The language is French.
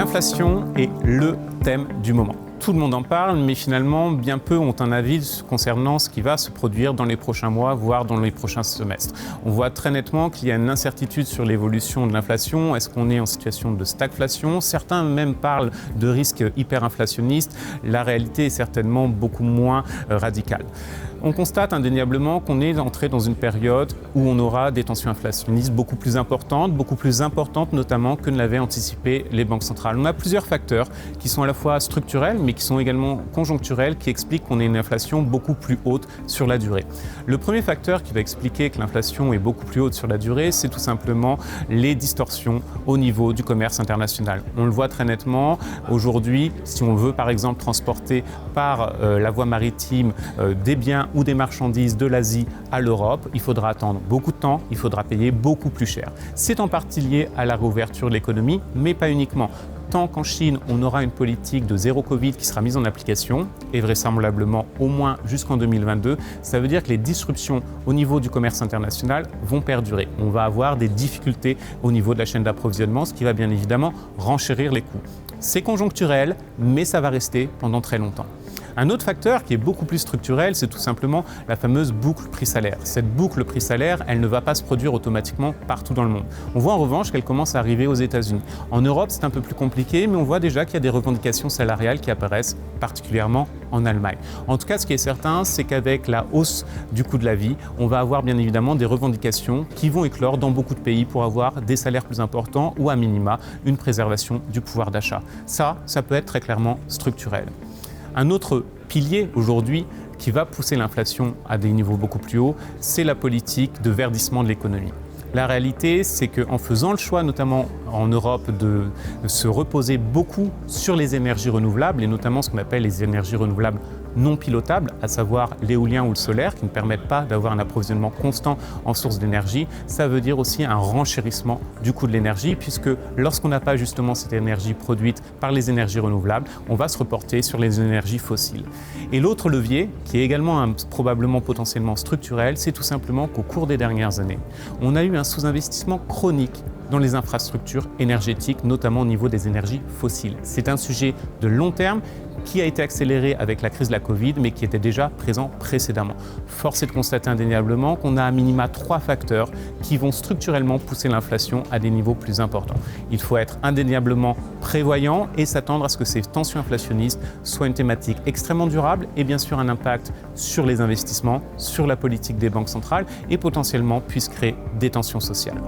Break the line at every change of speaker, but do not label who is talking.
L'inflation est le thème du moment. Tout le monde en parle, mais finalement, bien peu ont un avis concernant ce qui va se produire dans les prochains mois, voire dans les prochains semestres. On voit très nettement qu'il y a une incertitude sur l'évolution de l'inflation. Est-ce qu'on est en situation de stagflation? Certains même parlent de risque hyperinflationniste. La réalité est certainement beaucoup moins radicale. On constate indéniablement qu'on est entré dans une période où on aura des tensions inflationnistes beaucoup plus importantes notamment que ne l'avaient anticipé les banques centrales. On a plusieurs facteurs qui sont à la fois structurels, mais qui sont également conjoncturels, qui expliquent qu'on ait une inflation beaucoup plus haute sur la durée. Le premier facteur qui va expliquer que l'inflation est beaucoup plus haute sur la durée, c'est tout simplement les distorsions au niveau du commerce international. On le voit très nettement aujourd'hui, si on veut par exemple transporter par la voie maritime des biens ou des marchandises de l'Asie à l'Europe, il faudra attendre beaucoup de temps, il faudra payer beaucoup plus cher. C'est en partie lié à la réouverture de l'économie, mais pas uniquement. Tant qu'en Chine, on aura une politique de zéro Covid qui sera mise en application, et vraisemblablement au moins jusqu'en 2022, ça veut dire que les disruptions au niveau du commerce international vont perdurer. On va avoir des difficultés au niveau de la chaîne d'approvisionnement, ce qui va bien évidemment renchérir les coûts. C'est conjoncturel, mais ça va rester pendant très longtemps. Un autre facteur qui est beaucoup plus structurel, c'est tout simplement la fameuse boucle prix-salaire. Cette boucle prix-salaire, elle ne va pas se produire automatiquement partout dans le monde. On voit en revanche qu'elle commence à arriver aux États-Unis. En Europe, c'est un peu plus compliqué, mais on voit déjà qu'il y a des revendications salariales qui apparaissent particulièrement en Allemagne. En tout cas, ce qui est certain, c'est qu'avec la hausse du coût de la vie, on va avoir bien évidemment des revendications qui vont éclore dans beaucoup de pays pour avoir des salaires plus importants ou à minima une préservation du pouvoir d'achat. Ça peut être très clairement structurel. Un autre pilier aujourd'hui qui va pousser l'inflation à des niveaux beaucoup plus hauts, c'est la politique de verdissement de l'économie. La réalité, c'est qu'en faisant le choix, notamment en Europe, de se reposer beaucoup sur les énergies renouvelables, et notamment ce qu'on appelle les énergies renouvelables non pilotables, à savoir l'éolien ou le solaire, qui ne permettent pas d'avoir un approvisionnement constant en sources d'énergie, ça veut dire aussi un renchérissement du coût de l'énergie, puisque lorsqu'on n'a pas justement cette énergie produite par les énergies renouvelables, on va se reporter sur les énergies fossiles. Et l'autre levier, qui est également probablement potentiellement structurel, c'est tout simplement qu'au cours des dernières années, on a eu un sous-investissement chronique dans les infrastructures énergétiques, notamment au niveau des énergies fossiles. C'est un sujet de long terme qui a été accéléré avec la crise de la Covid, mais qui était déjà présent précédemment. Force est de constater indéniablement qu'on a à minima 3 facteurs qui vont structurellement pousser l'inflation à des niveaux plus importants. Il faut être indéniablement prévoyant et s'attendre à ce que ces tensions inflationnistes soient une thématique extrêmement durable et bien sûr un impact sur les investissements, sur la politique des banques centrales et potentiellement puissent créer des tensions sociales.